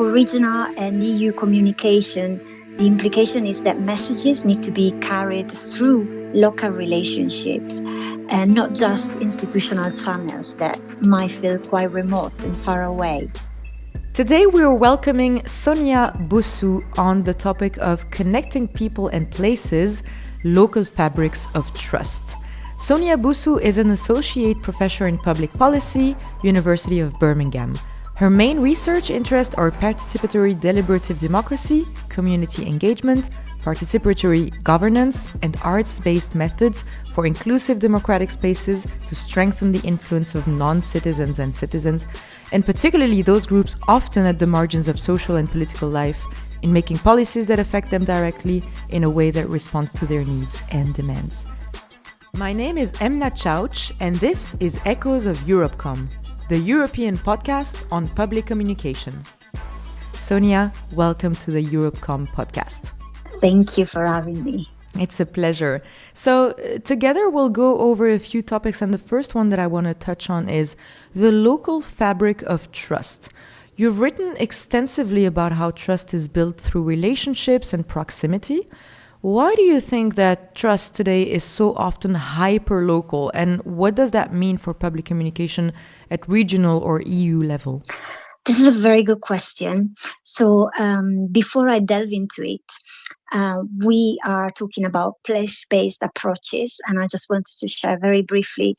for regional and EU communication, the implication is that messages need to be carried through local relationships and not just institutional channels that might feel quite remote and far away. Today we are welcoming Sonia Bussu on the topic of connecting people and places, local fabrics of trust. Sonia Bussu is an Associate Professor in Public Policy, University of Birmingham. Her main research interests are participatory deliberative democracy, community engagement, participatory governance, and arts-based methods for inclusive democratic spaces to strengthen the influence of non-citizens and citizens, and particularly those groups often at the margins of social and political life, in making policies that affect them directly in a way that responds to their needs and demands. My name is Emna Chauch, and this is Echoes of Europecom, the European podcast on public communication. Sonia, welcome to the Europecom podcast. Thank you for having me. It's a pleasure. So together we'll go over a few topics, and the first one that I want to touch on is the local fabric of trust. You've written extensively about how trust is built through relationships and proximity. Why do you think that trust today is so often hyper-local, and what does that mean for public communication at regional or EU level? This is a very good question. So before I delve into it, we are talking about place-based approaches, and I just wanted to share very briefly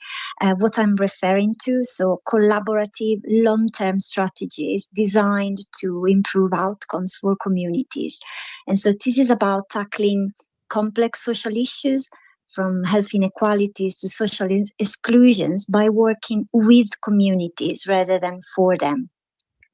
what I'm referring to. So collaborative long-term strategies designed to improve outcomes for communities. And so this is about tackling complex social issues from health inequalities to social exclusions by working with communities rather than for them.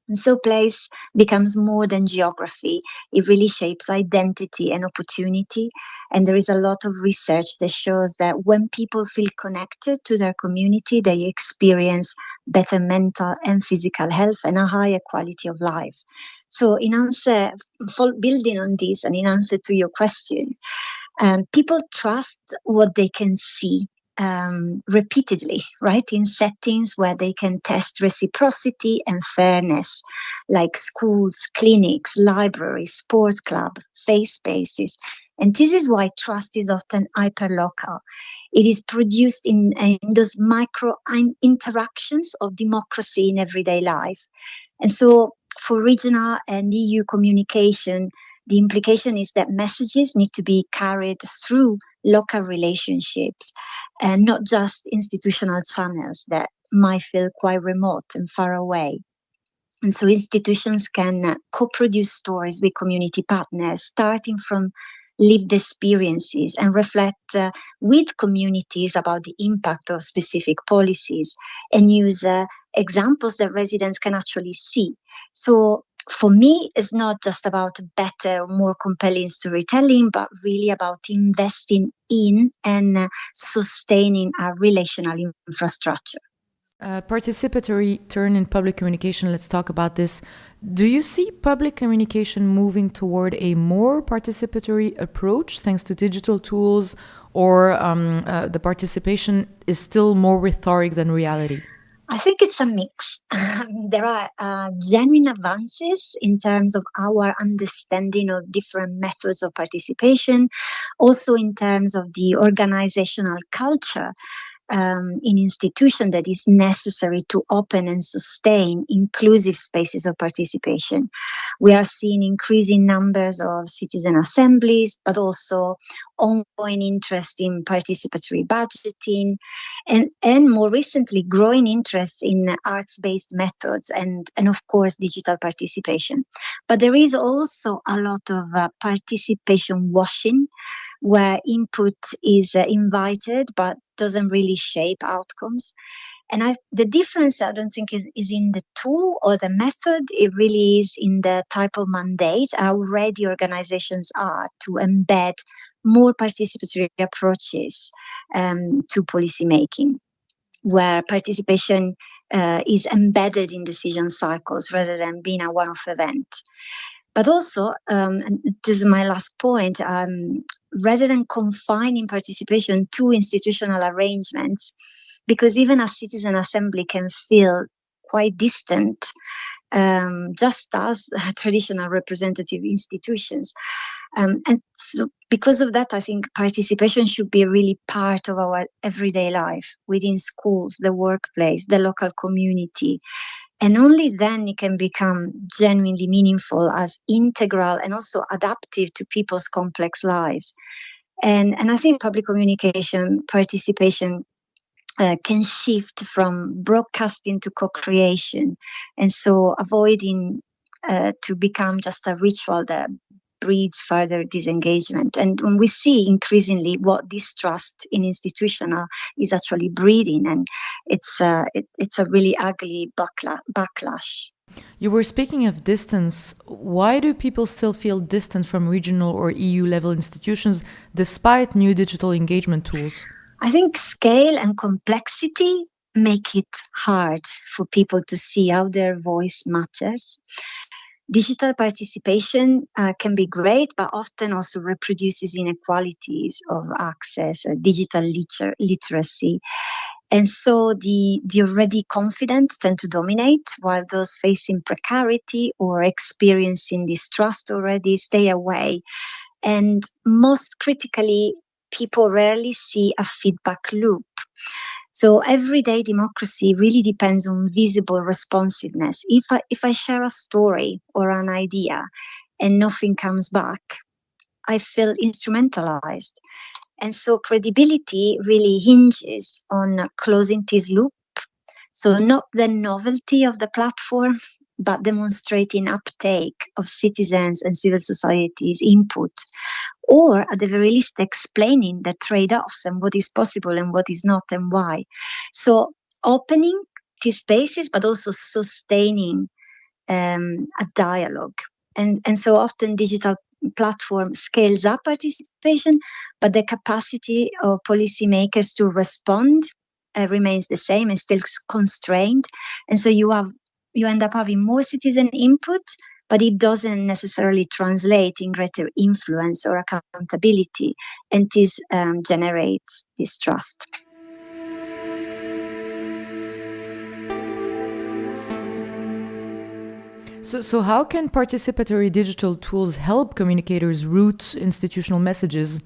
And so place becomes more than geography. It really shapes identity and opportunity. And there is a lot of research that shows that when people feel connected to their community, they experience better mental and physical health and a higher quality of life. So in answer, building on this and in answer to your question, people trust what they can see. Repeatedly, right? In settings where they can test reciprocity and fairness, like schools, clinics, libraries, sports clubs, faith spaces. And this is why trust is often hyperlocal. It is produced in those micro interactions of democracy in everyday life. And so for regional and EU communication, the implication is that messages need to be carried through local relationships and not just institutional channels that might feel quite remote and far away. And so institutions can co-produce stories with community partners, starting from lived experiences, and reflect with communities about the impact of specific policies and use examples that residents can actually see. So for me, it's not just about better, more compelling storytelling, but really about investing in and sustaining our relational infrastructure. Participatory turn in public communication, let's talk about this. Do you see public communication moving toward a more participatory approach thanks to digital tools, or the participation is still more rhetoric than reality? I think it's a mix. There are genuine advances in terms of our understanding of different methods of participation, also in terms of the organizational culture in institutions that is necessary to open and sustain inclusive spaces of participation. We are seeing increasing numbers of citizen assemblies, but also ongoing interest in participatory budgeting, and more recently, growing interest in arts-based methods and of course, digital participation. But there is also a lot of participation washing, where input is invited but doesn't really shape outcomes. And the difference, I don't think, is in the tool or the method. It really is in the type of mandate, how ready organizations are to embed more participatory approaches to policymaking, where participation is embedded in decision cycles rather than being a one-off event. But also, and this is my last point, rather than confining participation to institutional arrangements, because even a citizen assembly can feel quite distant, just as traditional representative institutions. And so because of that, I think participation should be really part of our everyday life within schools, the workplace, the local community. And only then it can become genuinely meaningful as integral and also adaptive to people's complex lives. And I think public communication participation can shift from broadcasting to co-creation, and so avoiding to become just a ritual that breeds further disengagement. And when we see increasingly what distrust in institutional is actually breeding, and it's a really ugly backlash. You were speaking of distance. Why do people still feel distant from regional or EU level institutions despite new digital engagement tools? I think scale and complexity make it hard for people to see how their voice matters. Digital participation can be great, but often also reproduces inequalities of access, digital literacy. And so the already confident tend to dominate, while those facing precarity or experiencing distrust already stay away. And most critically, people rarely see a feedback loop. So everyday democracy really depends on visible responsiveness. If I share a story or an idea and nothing comes back, I feel instrumentalized. And so credibility really hinges on closing this loop. So not the novelty of the platform, but demonstrating uptake of citizens and civil society's input, or at the very least explaining the trade-offs and what is possible and what is not and why. So opening these spaces, but also sustaining a dialogue. And so often digital platform scales up participation, but the capacity of policymakers to respond remains the same and still constrained. And so you end up having more citizen input, but it doesn't necessarily translate in greater influence or accountability, and this generates distrust. So how can participatory digital tools help communicators root institutional messages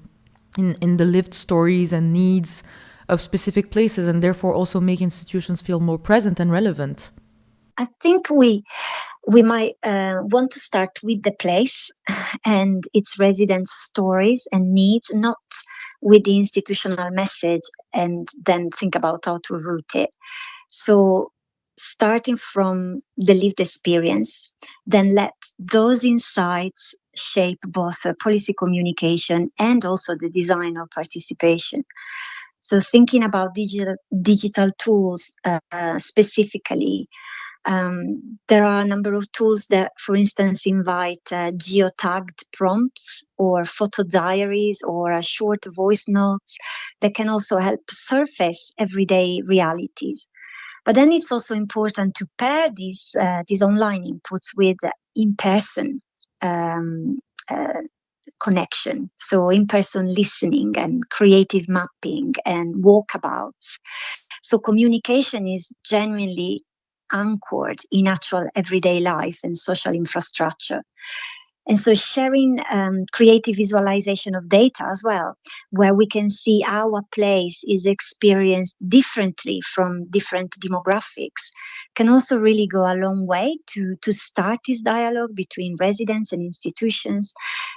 in the lived stories and needs of specific places, and therefore also make institutions feel more present and relevant? I think we might want to start with the place and its residents' stories and needs, not with the institutional message, and then think about how to root it. So starting from the lived experience, then let those insights shape both policy communication and also the design of participation. So thinking about digital tools specifically, there are a number of tools that, for instance, invite geotagged prompts or photo diaries or short voice notes that can also help surface everyday realities. But then it's also important to pair these online inputs with in-person connection. So in-person listening and creative mapping and walkabouts. So communication is genuinely anchored in actual everyday life and social infrastructure. And so sharing creative visualization of data as well, where we can see how a place is experienced differently from different demographics, can also really go a long way to start this dialogue between residents and institutions.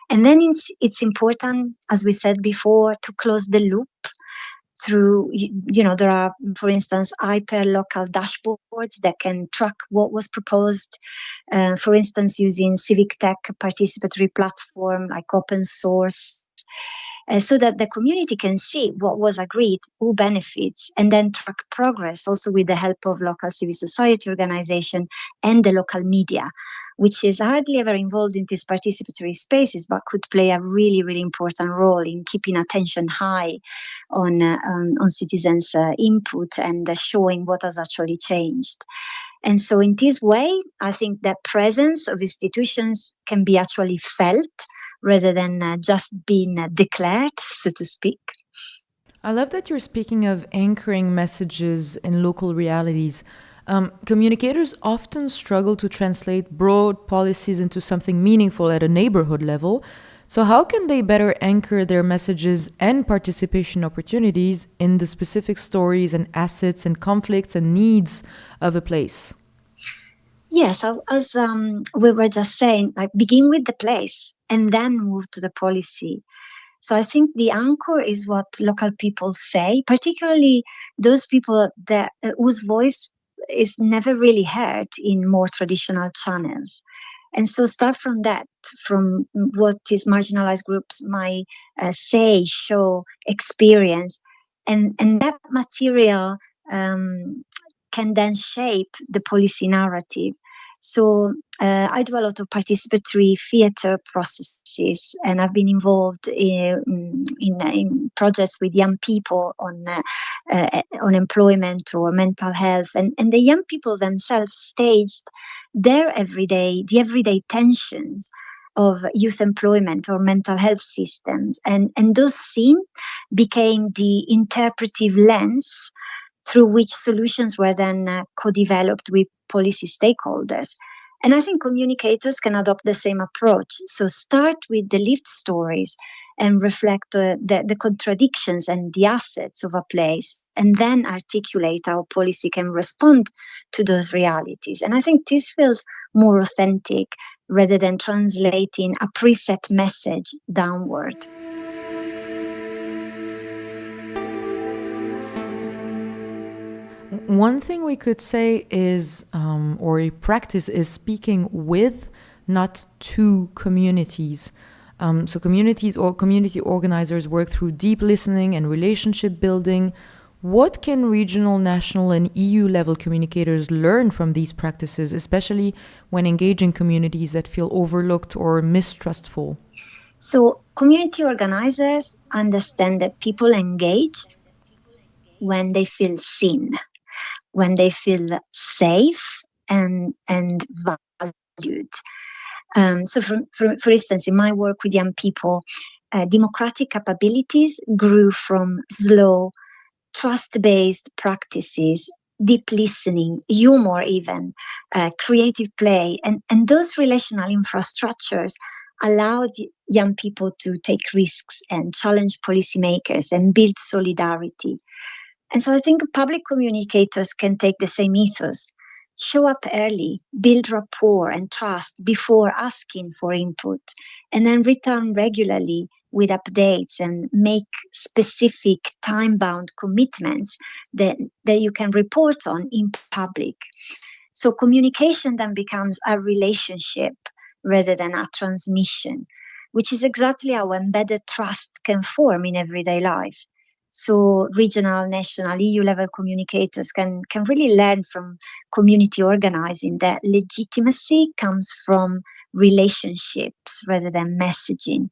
And then it's important, as we said before, to close the loop through, there are, for instance, hyper-local dashboards that can track what was proposed, for instance, using civic tech participatory platform like open source, so that the community can see what was agreed, who benefits, and then track progress also with the help of local civil society organization and the local media, which is hardly ever involved in these participatory spaces, but could play a really, really important role in keeping attention high on citizens' input and showing what has actually changed. And so in this way, I think the presence of institutions can be actually felt rather than just being declared, so to speak. I love that you're speaking of anchoring messages in local realities. Communicators often struggle to translate broad policies into something meaningful at a neighborhood level. So, how can they better anchor their messages and participation opportunities in the specific stories and assets and conflicts and needs of a place? Yes, as we were just saying, like begin with the place and then move to the policy. So I think the anchor is what local people say, particularly those people that whose voice is never really heard in more traditional channels. And so start from that, from what these marginalized groups might say, show, experience, and that material um, can then shape the policy narrative. So I do a lot of participatory theatre processes, and I've been involved in projects with young people on employment or mental health, and the young people themselves staged the everyday tensions of youth employment or mental health systems, and those scenes became the interpretive lens through which solutions were then co-developed with policy stakeholders. And I think communicators can adopt the same approach. So start with the lived stories and reflect the contradictions and the assets of a place, and then articulate how policy can respond to those realities. And I think this feels more authentic rather than translating a preset message downward. One thing we could say is, or a practice is speaking with, not to communities. So communities or community organizers work through deep listening and relationship building. What can regional, national, and EU level communicators learn from these practices, especially when engaging communities that feel overlooked or mistrustful? So community organizers understand that people engage when they feel seen, when they feel safe and valued. So, for instance, in my work with young people, democratic capabilities grew from slow, trust-based practices, deep listening, humor, even creative play, and those relational infrastructures allowed young people to take risks and challenge policymakers and build solidarity. And so I think public communicators can take the same ethos, show up early, build rapport and trust before asking for input, and then return regularly with updates and make specific time bound commitments that you can report on in public. So communication then becomes a relationship rather than a transmission, which is exactly how embedded trust can form in everyday life. So regional, national, EU level communicators can really learn from community organizing that legitimacy comes from relationships rather than messaging.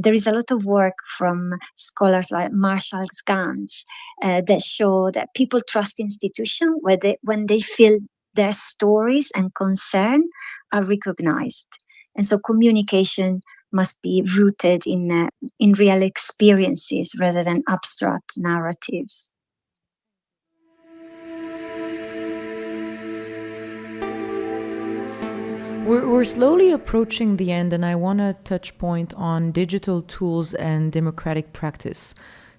There is a lot of work from scholars like Marshall Gans that show that people trust institutions when they feel their stories and concern are recognized. And so communication must be rooted in real experiences rather than abstract narratives. We're slowly approaching the end, and I want to touch point on digital tools and democratic practice.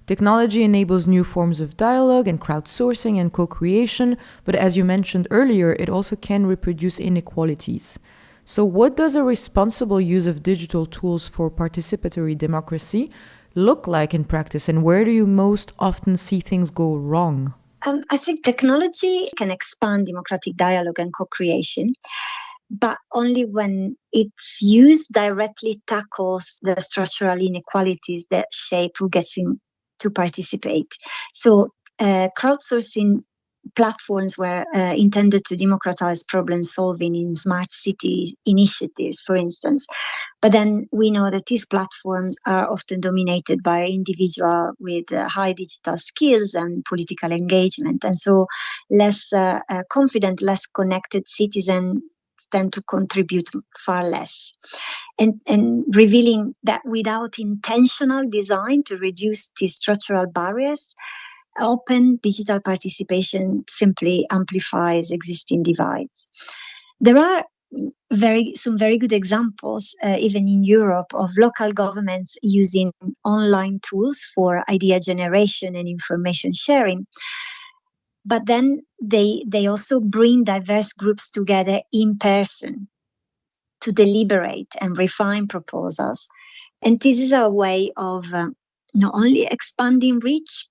Technology enables new forms of dialogue and crowdsourcing and co-creation, but as you mentioned earlier, it also can reproduce inequalities. So what does a responsible use of digital tools for participatory democracy look like in practice, and where do you most often see things go wrong? I think technology can expand democratic dialogue and co-creation, but only when its use directly tackles the structural inequalities that shape who gets to participate. So crowdsourcing platforms were intended to democratize problem solving in smart city initiatives, for instance. But then we know that these platforms are often dominated by individuals with high digital skills and political engagement. And so less confident, less connected citizens tend to contribute far less. And revealing that without intentional design to reduce these structural barriers, Open digital participation simply amplifies existing divides. There are some very good examples, even in Europe, of local governments using online tools for idea generation and information sharing. But then they also bring diverse groups together in person to deliberate and refine proposals. And this is a way of not only expanding reach,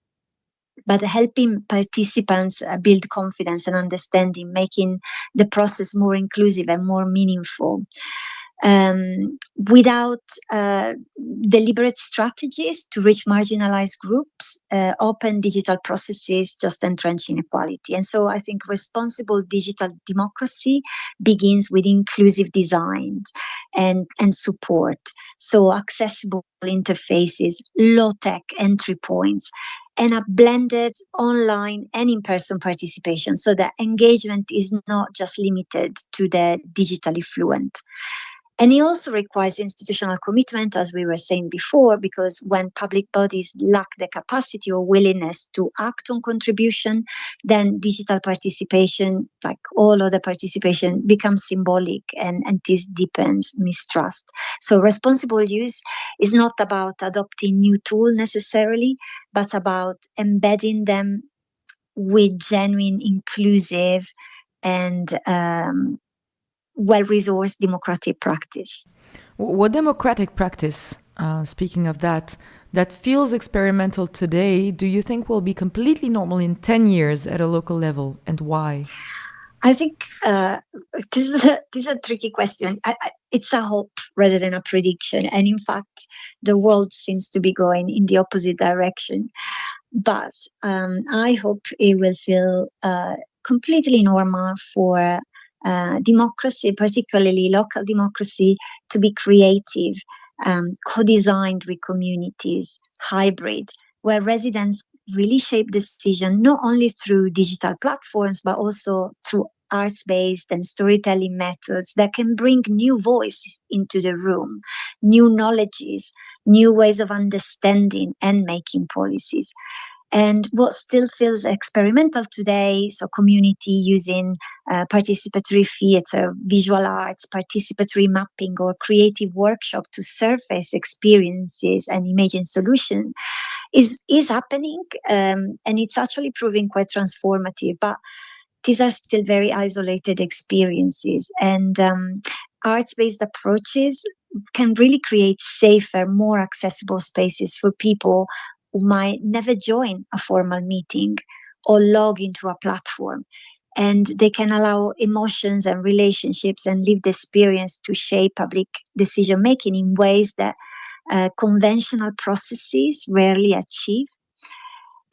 but helping participants build confidence and understanding, making the process more inclusive and more meaningful. Without deliberate strategies to reach marginalized groups, open digital processes just entrench inequality. And so I think responsible digital democracy begins with inclusive design and support. So accessible interfaces, low-tech entry points, and a blended online and in-person participation, so that engagement is not just limited to the digitally fluent. And it also requires institutional commitment, as we were saying before, because when public bodies lack the capacity or willingness to act on contribution, then digital participation, like all other participation, becomes symbolic, and this deepens mistrust. So responsible use is not about adopting new tools necessarily, but about embedding them with genuine, inclusive, and well-resourced democratic practice. What democratic practice, speaking of that feels experimental today, do you think will be completely normal in 10 years at a local level, and why? I think this is a tricky question. It's a hope rather than a prediction. And in fact, the world seems to be going in the opposite direction. But I hope it will feel completely normal for democracy, particularly local democracy, to be creative, co-designed with communities, hybrid, where residents really shape decision not only through digital platforms, but also through arts-based and storytelling methods that can bring new voices into the room, new knowledges, new ways of understanding and making policies. And what still feels experimental today, so community using participatory theater, visual arts, participatory mapping, or creative workshop to surface experiences and imagine solutions, is happening, and it's actually proving quite transformative. But these are still very isolated experiences, and arts-based approaches can really create safer, more accessible spaces for people who might never join a formal meeting or log into a platform. And they can allow emotions and relationships and lived experience to shape public decision making in ways that conventional processes rarely achieve.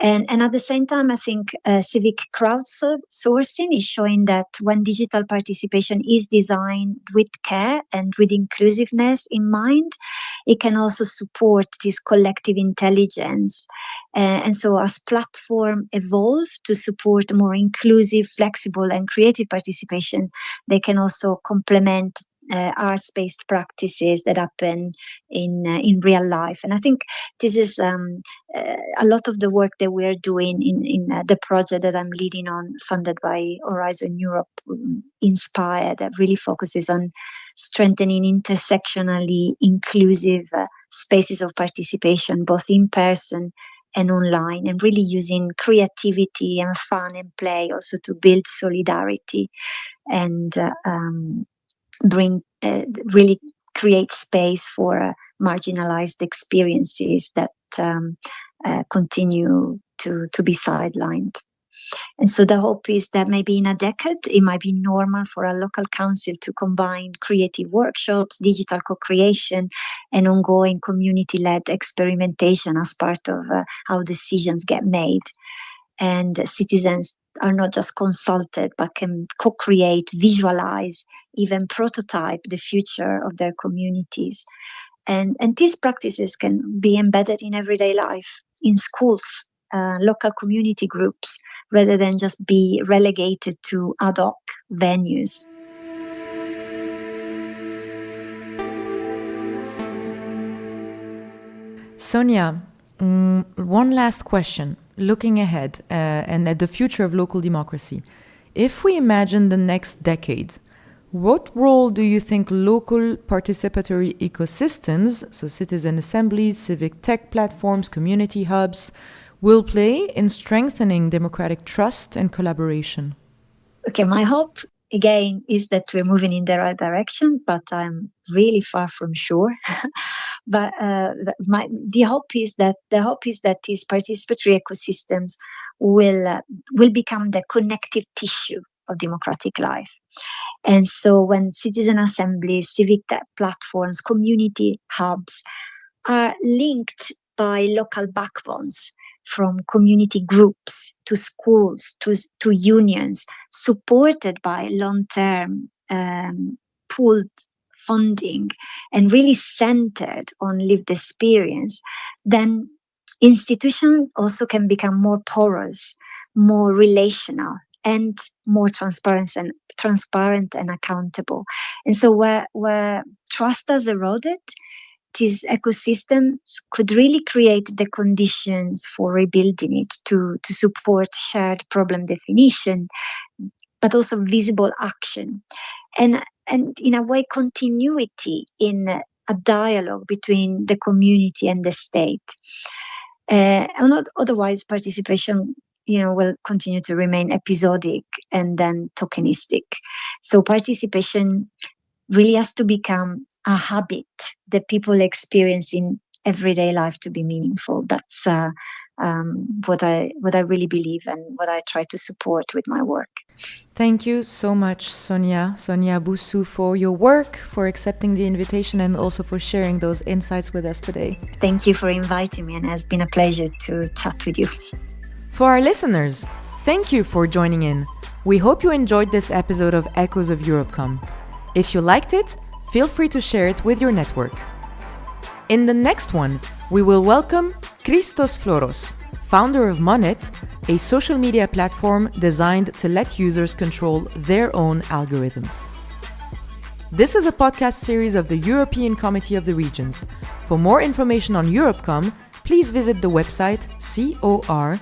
And at the same time, I think civic crowdsourcing is showing that when digital participation is designed with care and with inclusiveness in mind, it can also support this collective intelligence. And so as platforms evolve to support more inclusive, flexible, and creative participation, they can also complement arts-based practices that happen in real life. And I think this is a lot of the work that we're doing in the project that I'm leading on, funded by Horizon Europe, Inspire, that really focuses on strengthening intersectionally inclusive spaces of participation, both in person and online, and really using creativity and fun and play also to build solidarity and really create space for marginalized experiences that continue to be sidelined. And so the hope is that maybe in a decade, it might be normal for a local council to combine creative workshops, digital co-creation, and ongoing community-led experimentation as part of how decisions get made. And citizens are not just consulted, but can co-create, visualize, even prototype the future of their communities. And these practices can be embedded in everyday life, in schools, local community groups, rather than just be relegated to ad hoc venues. Sonia, one last question. looking ahead and at the future of local democracy, if we imagine the next decade, what role do you think local participatory ecosystems, so citizen assemblies, civic tech platforms, community hubs, will play in strengthening democratic trust and collaboration? Okay, my hope again is that we're moving in the right direction, but I'm really far from sure. But the hope is that these participatory ecosystems will become the connective tissue of democratic life. And so when citizen assemblies, civic platforms, community hubs are linked by local backbones, from community groups to schools to unions, supported by long-term pooled funding and really centered on lived experience, then institutions also can become more porous, more relational, and more transparent and accountable. And so where trust has eroded, these ecosystems could really create the conditions for rebuilding it to support shared problem definition, but also visible action. And in a way, continuity in a dialogue between the community and the state. Otherwise, participation will continue to remain episodic and then tokenistic. So participation really has to become a habit that people experience in everyday life to be meaningful. That's what I really believe and what I try to support with my work. Thank you so much, Sonia Bussu, for your work, for accepting the invitation, and also for sharing those insights with us today. Thank you for inviting me, and it has been a pleasure to chat with you. For our listeners, thank you for joining in. We hope you enjoyed this episode of Echoes of Europecom. If you liked it, feel free to share it with your network. In the next one, we will welcome Christos Floros, founder of Monet, a social media platform designed to let users control their own algorithms. This is a podcast series of the European Committee of the Regions. For more information on Europecom, please visit the website cor.europa.eu.